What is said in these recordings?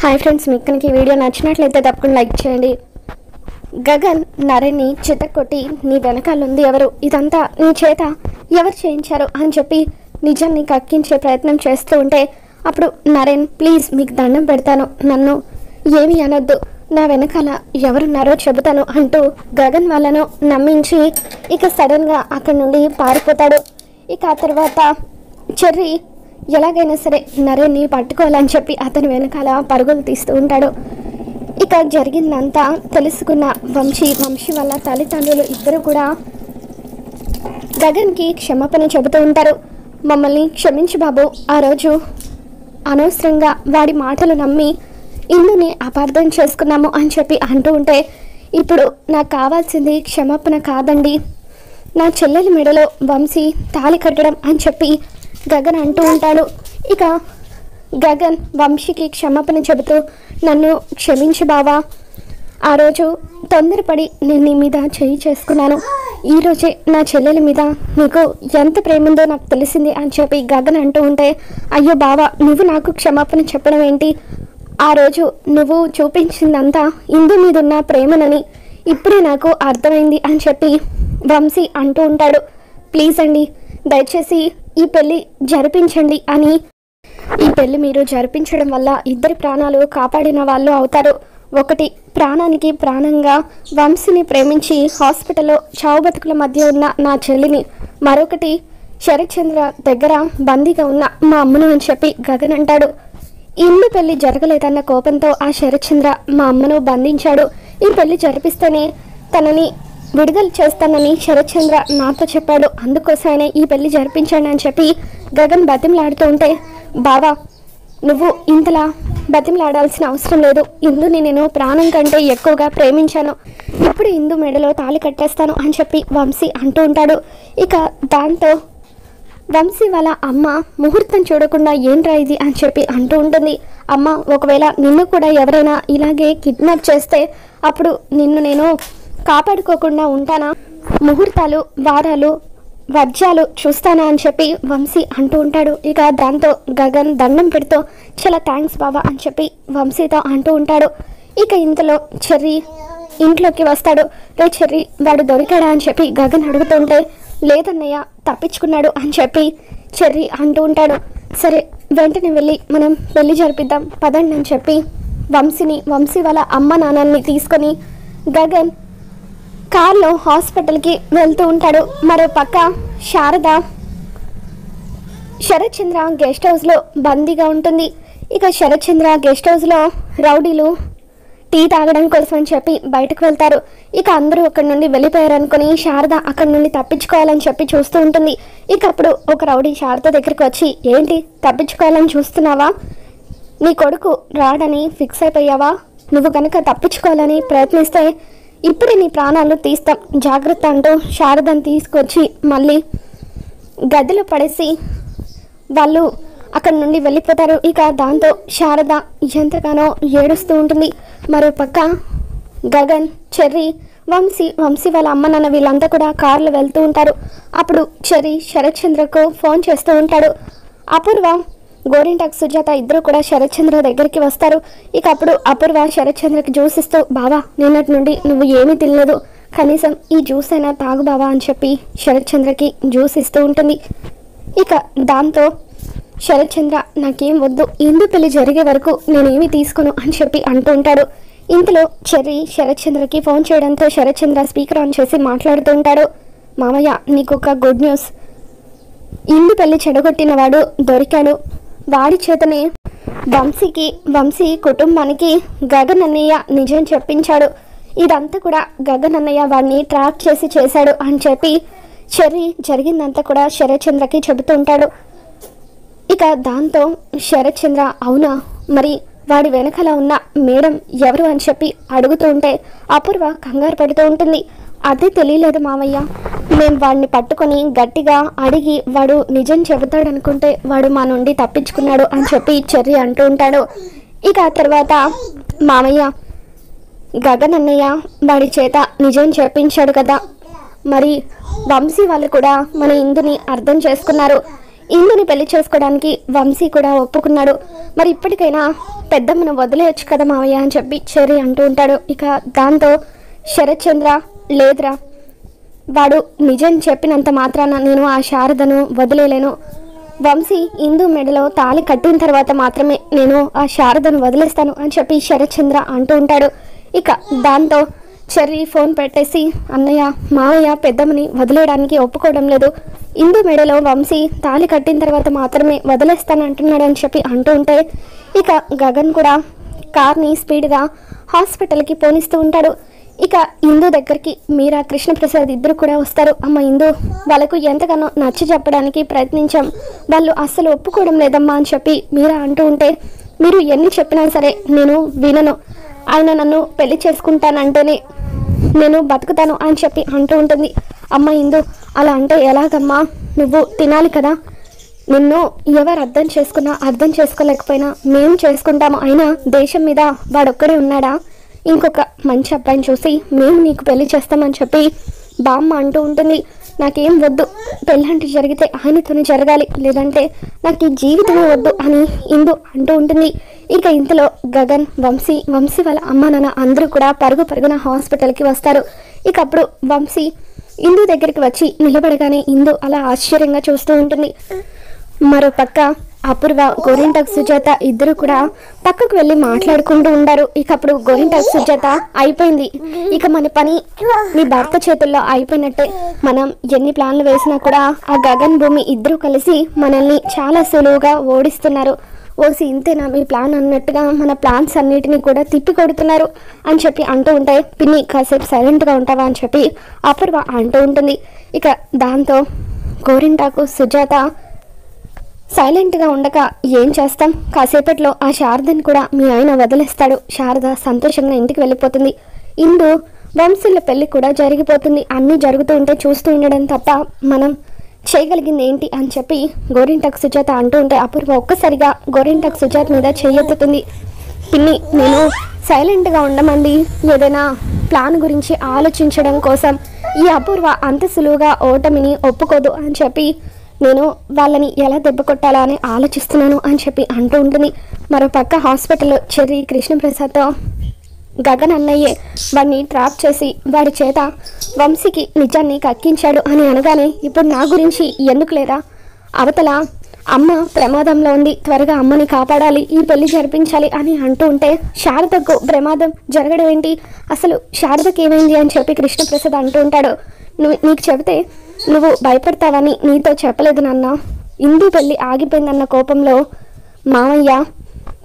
Hi friends, మీకు కనుక ఈ వీడియో నచ్చినట్లయితే తప్పకుండా లైక్ చేయండి. గగన్ నరేన్ని చితక్కొట్టి నీ వెనకాలంది ఎవరు, ఇదంతా నీ చేత ఎవరు చేయించారు అని చెప్పి నిజాన్ని కక్కించే ప్రయత్నం చేస్తూ ఉంటే అప్పుడు నరేన్, ప్లీజ్ మీకు దండం పెడతాను, నన్ను ఏమీ అనొద్దు, నా వెనకాల ఎవరున్నారో చెబుతాను అంటూ గగన్ వాళ్ళను నమ్మించి ఇక సడన్గా అక్కడి నుండి పారిపోతాడు. ఇక ఆ తర్వాత చెర్రీ ఎలాగైనా సరే నరేన్ని పట్టుకోవాలని చెప్పి అతని వెనకాల పరుగులు తీస్తూ ఉంటాడు. ఇక జరిగిందంతా తెలుసుకున్న వంశీ వాళ్ళ తల్లిదండ్రులు ఇద్దరు కూడా గగన్కి క్షమాపణ చెబుతూ ఉంటారు. మమ్మల్ని క్షమించు బాబు, ఆ రోజు అనవసరంగా వాడి మాటలు నమ్మి ఇందుని అపార్థం చేసుకున్నాము అని చెప్పి అంటూ ఉంటే, ఇప్పుడు నాకు కావాల్సింది క్షమాపణ కాదండి, నా చెల్లెలి మెడలో వంశీ తాళి కట్టడం అని చెప్పి గగన్ అంటూ ఉంటాడు. ఇక గగన్ వంశీకి క్షమాపణ చెబుతూ, నన్ను క్షమించు బావా, ఆ రోజు తొందరపడి నేను నీ మీద చేయి చేసుకున్నాను, ఈరోజే నా చెల్లెల మీద నీకు ఎంత ప్రేమ ఉందో నాకు తెలిసింది అని చెప్పి గగన్ అంటూ ఉంటే, అయ్యో బావా, నువ్వు నాకు క్షమాపణ చెప్పడం ఏంటి, ఆ రోజు నువ్వు చూపించిందంతా ఇందు మీద ఉన్న ప్రేమనని ఇప్పుడే నాకు అర్థమైంది అని చెప్పి వంశీ అంటూ ఉంటాడు. ప్లీజ్ అండి, దయచేసి ఈ పెళ్ళి జరిపించండి అని, ఈ పెళ్ళి మీరు జరిపించడం వల్ల ఇద్దరి ప్రాణాలు కాపాడిన వాళ్ళు అవుతారు. ఒకటి, ప్రాణానికి ప్రాణంగా వంశీని ప్రేమించి హాస్పిటల్లో చావు బతుకుల మధ్య ఉన్న నా చెల్లిని, మరొకటి శరత్చంద్ర దగ్గర బందీగా ఉన్న మా అమ్మను అని చెప్పి గగన్ అంటాడు. ఇందు పెళ్లి జరగలేదన్న కోపంతో ఆ శరత్చంద్ర మా అమ్మను బంధించాడు, ఈ పెళ్లి జరిపిస్తేనే తనని విడుదల చేస్తానని శరత్చంద్ర నాతో చెప్పాడు, అందుకోసమే ఈ పెళ్లి జరిపించాను అని చెప్పి గగన్ బతిమలాడుతూ ఉంటే, బావా నువ్వు ఇంతలా బతిమలాడాల్సిన అవసరం లేదు, ఇందుని నేను ప్రాణం కంటే ఎక్కువగా ప్రేమించాను, ఇప్పుడు ఇందు మెడలో తాళి కట్టేస్తాను అని చెప్పి వంశీ అంటూ ఉంటాడు. ఇక దాంతో వంశీ వాళ్ళ అమ్మ ముహూర్తం చూడకుండా ఏంట్రా ఇది అని చెప్పి అంటూ ఉంటుంది. అమ్మ, ఒకవేళ నిన్ను కూడా ఎవరైనా ఇలాగే కిడ్నాప్ చేస్తే అప్పుడు నిన్ను నేను కాపాడుకోకుండా ఉంటానా, ముహూర్తాలు వారాలు వర్జాలు చూస్తానా అని చెప్పి వంశీ అంటూ ఉంటాడు. ఇక దాంతో గగన్ దండం పెడుతూ, చాలా థ్యాంక్స్ బావా అని చెప్పి వంశీతో అంటూ ఉంటాడు. ఇక ఇంతలో చెర్రీ ఇంట్లోకి వస్తాడు. రే చెర్రీ, వాడు దొరికాడా అని చెప్పి గగన్ అడుగుతుంటే, లేదన్నయ్య, తప్పించుకున్నాడు అని చెప్పి చెర్రీ అంటూ ఉంటాడు. సరే, వెంటనే వెళ్ళి మనం పెళ్లి జరిపిద్దాం పదండి అని చెప్పి వంశీ వాళ్ళ అమ్మ నాన్నల్ని తీసుకొని గగన్ కార్లో హాస్పిటల్కి వెళ్తూ ఉంటాడు. మరో పక్క శారద శరత్చంద్ర గెస్ట్ హౌస్లో బందీగా ఉంటుంది. ఇక శరత్చంద్ర గెస్ట్ హౌస్లో రౌడీలు టీ తాగడం కోసం అని చెప్పి బయటకు వెళ్తారు. ఇక అందరూ అక్కడి నుండి వెళ్ళిపోయారు అనుకుని శారద అక్కడి నుండి తప్పించుకోవాలని చెప్పి చూస్తూ ఉంటుంది. ఇక అప్పుడు ఒక రౌడీ శారద దగ్గరికి వచ్చి, ఏంటి తప్పించుకోవాలని చూస్తున్నావా, నీ కొడుకు రాడని ఫిక్స్ అయిపోయావా, నువ్వు కనుక తప్పించుకోవాలని ప్రయత్నిస్తే ఇప్పుడు నీ ప్రాణాలు తీస్తాం, జాగ్రత్త అంటూ శారదను తీసుకొచ్చి మళ్ళీ గదిలో పడేసి వాళ్ళు అక్కడి నుండి వెళ్ళిపోతారు. ఇక దాంతో శారద ఎంతగానో ఏడుస్తూ ఉంటుంది. మరోపక్క గగన్, చెర్రీ, వంశీ వాళ్ళ అమ్మ నాన్న వీళ్ళంతా కూడా కార్లో వెళ్తూ ఉంటారు. అప్పుడు చెర్రీ శరత్చంద్రకు ఫోన్ చేస్తూ ఉంటాడు. అపూర్వ, గోరింటాకు సుజాత ఇద్దరు కూడా శరత్చంద్ర దగ్గరికి వస్తారు. ఇక అప్పుడు అపూర్వ శరత్చంద్రకి జ్యూస్ ఇస్తూ, బావా నిన్నటి నుండి నువ్వు ఏమీ తినలేదు, కనీసం ఈ జ్యూస్ అయినా తాగు బావా అని చెప్పి శరత్చంద్రకి జ్యూస్ ఇస్తూ ఉంటుంది. ఇక దాంతో శరత్చంద్ర, నాకేం వద్దు, ఇందు పెళ్లి జరిగే వరకు నేనేమీ తీసుకోను అని చెప్పి అంటూ ఉంటాడు. ఇంతలో చెర్రీ శరత్చంద్రకి ఫోన్ చేయడంతో శరత్చంద్ర స్పీకర్ ఆన్ చేసి మాట్లాడుతూ ఉంటాడు. మామయ్య, నీకు ఒక గుడ్ న్యూస్, ఇందు పెళ్లి చెడగొట్టిన వాడు దొరికాడు, వాడి చేతనే వంశీ కుటుంబానికి గగన్ అన్నయ్య నిజం చెప్పించాడు, ఇదంతా కూడా గగన్ అన్నయ్య వాడిని ట్రాక్ చేసి చేశాడు అని చెప్పి చెర్రీ జరిగిందంతా కూడా శరత్చంద్రకి చెబుతూ ఉంటాడు. ఇక దాంతో శరత్చంద్ర, అవునా, మరి వాడి వెనకాల ఉన్న మేడం ఎవరు అని చెప్పి అడుగుతూ ఉంటే అపూర్వ కంగారు పడుతూ ఉంటుంది. అదే తెలియలేదు మామయ్య, మేము వాడిని పట్టుకొని గట్టిగా అడిగి వాడు నిజం చెబుతాడనుకుంటే వాడు మా నుండి తప్పించుకున్నాడు అని చెప్పి చెర్రీ అంటూ ఉంటాడు. ఇక ఆ తర్వాత, మామయ్య, గగన్ అన్నయ్య వాడి చేత నిజం చెప్పించాడు కదా, మరి వంశీ వాళ్ళు కూడా మన ఇందుని అర్థం చేసుకున్నారు, ఇందుని పెళ్లి చేసుకోవడానికి వంశీ కూడా ఒప్పుకున్నాడు. మరి ఇప్పటికైనా పెద్దమ్మను వదిలేయచ్చు కదా మావయ్య అని చెప్పి చెర్రీ అంటూ ఉంటాడు. ఇక దాంతో శరత్ చంద్ర, లేదురా, వాడు నిజం చెప్పినంత మాత్రాన నేను ఆ శారదను వదిలేలేను. వంశీ ఇందు మెడలో తాళి కట్టిన తర్వాత మాత్రమే నేను ఆ శారదను వదిలేస్తాను అని చెప్పి శరత్ చంద్ర అంటూ ఉంటాడు. ఇక దాంతో చెర్రీ ఫోన్ పెట్టేసి, అన్నయ్య, మావయ్య పెద్దమ్మని వదిలేయడానికి ఒప్పుకోవడం లేదు. ఇందు మెడలో వంశీ తాళి కట్టిన తర్వాత మాత్రమే వదిలేస్తాను అంటున్నాడు అని చెప్పి అంటూ ఉంటే ఇక గగన్ కూడా కార్ని స్పీడ్గా హాస్పిటల్కి పోనిస్తూ ఉంటాడు. ఇక ఇందు దగ్గరికి మీరా, కృష్ణప్రసాద్ ఇద్దరు కూడా వస్తారు. అమ్మ ఇందు, వాళ్ళకు ఎంతగానో నచ్చ చెప్పడానికి ప్రయత్నించాం, వాళ్ళు అస్సలు ఒప్పుకోవడం లేదమ్మా అని చెప్పి మీరా అంటూ ఉంటే, మీరు ఎన్ని చెప్పినా సరే నేను వినను, ఆయన నన్ను పెళ్లి చేసుకుంటానంటేనే నేను బతుకుతాను అని చెప్పి అంటూ ఉంటుంది. అమ్మ ఇందు, అలా అంటే ఎలాగమ్మా, నువ్వు తినాలి కదా, నిన్ను ఎవరు అర్థం చేసుకున్నా అర్థం చేసుకోలేకపోయినా మేము చేసుకుంటాము. అయినా దేశం మీద వాడొక్కడే ఉన్నాడా, ఇంకొక మంచి అబ్బాయిని చూసి మేము నీకు పెళ్లి చేస్తామని చెప్పి బామ్మ అంటూ ఉంటుంది. నాకేం వద్దు, పెళ్ళంటి జరిగితే ఆయనతోనే జరగాలి, లేదంటే నాకు ఈ జీవితమే వద్దు అని ఇందు అంటూ ఉంటుంది. ఇక ఇంతలో గగన్, వంశీ వాళ్ళ అమ్మ నాన్న అందరూ కూడా పరుగున హాస్పిటల్కి వస్తారు. ఇక అప్పుడు వంశీ ఇందు దగ్గరికి వచ్చి నిలబడగానే ఇందు అలా ఆశ్చర్యంగా చూస్తూ ఉంటుంది. మరో పక్క అపూర్వ, గోరింటాకు సుజాత ఇద్దరు కూడా పక్కకు వెళ్ళి మాట్లాడుకుంటూ ఉంటారు. ఇక అప్పుడు గోరింటాకు సుజాత, అయిపోయింది, ఇక మన పని నీ భర్త చేతుల్లో అయిపోయినట్టే. మనం ఎన్ని ప్లాన్లు వేసినా కూడా ఆ గగన్, భూమి ఇద్దరు కలిసి మనల్ని చాలా సులువుగా ఓడిస్తున్నారు. ఓసి ఇంతేనా మీ ప్లాన్ అన్నట్టుగా మన ప్లాన్స్ అన్నిటినీ కూడా తిప్పి కొడుతున్నారు అని చెప్పి అంటూ ఉంటే, పిన్ని కాసేపు సైలెంట్గా ఉంటావా అని చెప్పి అపూర్వ అంటూ ఉంటుంది. ఇక దాంతో గోరింటాకు సుజాత సైలెంట్గా ఉండక, ఏం చేస్తాం, కాసేపట్లో ఆ శారదని కూడా మీ ఆయన వదిలేస్తాడు. శారద సంతోషంగా ఇంటికి వెళ్ళిపోతుంది. ఇందు వంశీల పెళ్లి కూడా జరిగిపోతుంది. అన్నీ జరుగుతూ ఉంటే చూస్తూ ఉండడం తప్ప మనం చేయగలిగింది ఏంటి అని చెప్పి గోరింటాకు సుజాత అంటూ ఉంటే అపూర్వ ఒక్కసారిగా గోరింటాకు సుజాత మీద చెయ్యెత్తుతుంది. పిన్ని, నేను సైలెంట్గా ఉండమండి, ఏదైనా ప్లాన్ గురించి ఆలోచించడం కోసం. ఈ అపూర్వ అంత సులువుగా ఓటమిని ఒప్పుకోదు అని చెప్పి నేను వాళ్ళని ఎలా దెబ్బ కొట్టాలా అని ఆలోచిస్తున్నాను అని చెప్పి అంటూ ఉంటుంది. మరోపక్క హాస్పిటల్లో చెర్రీ కృష్ణప్రసాద్తో గగన్ అన్నయ్యే వాడిని ట్రాప్ చేసి వాడి చేత వంశీకి నిజాన్ని కక్కించాడు అని అనగానే, ఇప్పుడు నా గురించి ఎందుకు లేదా, అవతల అమ్మ ప్రమాదంలో ఉంది, త్వరగా అమ్మని కాపాడాలి, ఈ పెళ్లి జరిపించాలి అని అంటూ ఉంటే, శారదకు ప్రమాదం జరగడం ఏంటి, అసలు శారదకి ఏమైంది అని చెప్పి కృష్ణప్రసాద్ అంటూ ఉంటాడు. నీకు చెబితే నువ్వు భయపడతావని నీతో చెప్పలేదు నాన్న. ఇందు పెళ్ళి ఆగిపోయిందన్న కోపంలో మామయ్య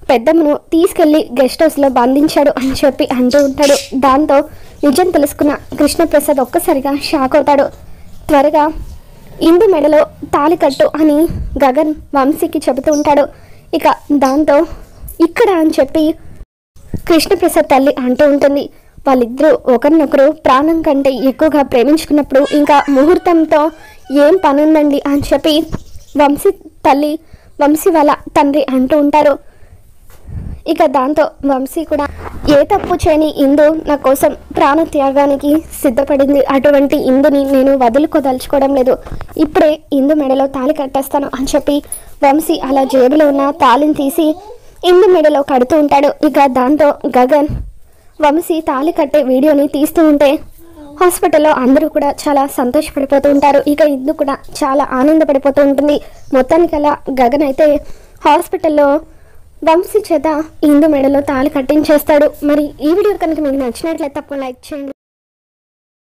పెద్దమ్మను తీసుకెళ్లి గెస్ట్ హౌస్లో బంధించాడు అని చెప్పి అంటూ ఉంటాడు. దాంతో నిజం తెలుసుకున్న కృష్ణప్రసాద్ ఒక్కసారిగా షాక్ అవుతాడు. త్వరగా ఇందు మెడలో తాళి కట్టు అని గగన్ వంశీకి చెబుతూ ఉంటాడు. ఇక దాంతో ఇక్కడ అని చెప్పి కృష్ణప్రసాద్ తల్లి అంటూ ఉంటుంది. వాళ్ళిద్దరూ ఒకరినొకరు ప్రాణం కంటే ఎక్కువగా ప్రేమించుకున్నప్పుడు ఇంకా ముహూర్తంతో ఏం పని ఉందండి అని చెప్పి వంశీ తల్లి, వంశీ వాళ్ళ తండ్రి అంటూ ఉంటారు. ఇక దాంతో వంశీ కూడా, ఏ తప్పు చేయని ఇందు నా కోసం ప్రాణత్యాగానికి సిద్ధపడింది, అటువంటి ఇందుని నేను వదులుకోదలుచుకోవడం లేదు, ఇప్పుడే ఇందు మెడలో తాళి కట్టేస్తాను అని చెప్పి వంశీ అలా జేబులో ఉన్న తాళిని తీసి ఇందు మెడలో కడుతూ ఉంటాడు. ఇక దాంతో గగన్ వంశీ తాళి కట్టే వీడియోని తీస్తూ ఉంటే హాస్పిటల్లో అందరూ కూడా చాలా సంతోషపడిపోతూ ఉంటారు. ఇక ఇందు కూడా చాలా ఆనందపడిపోతూ ఉంటుంది. మొత్తానికి అలా గగన్ అయితే హాస్పిటల్లో వంశీ చేత ఇందు మెడలో తాళి కట్టించేస్తాడు. మరి ఈ వీడియో కనుక మీకు నచ్చినట్లయితే తప్పకుండా లైక్ చేయండి.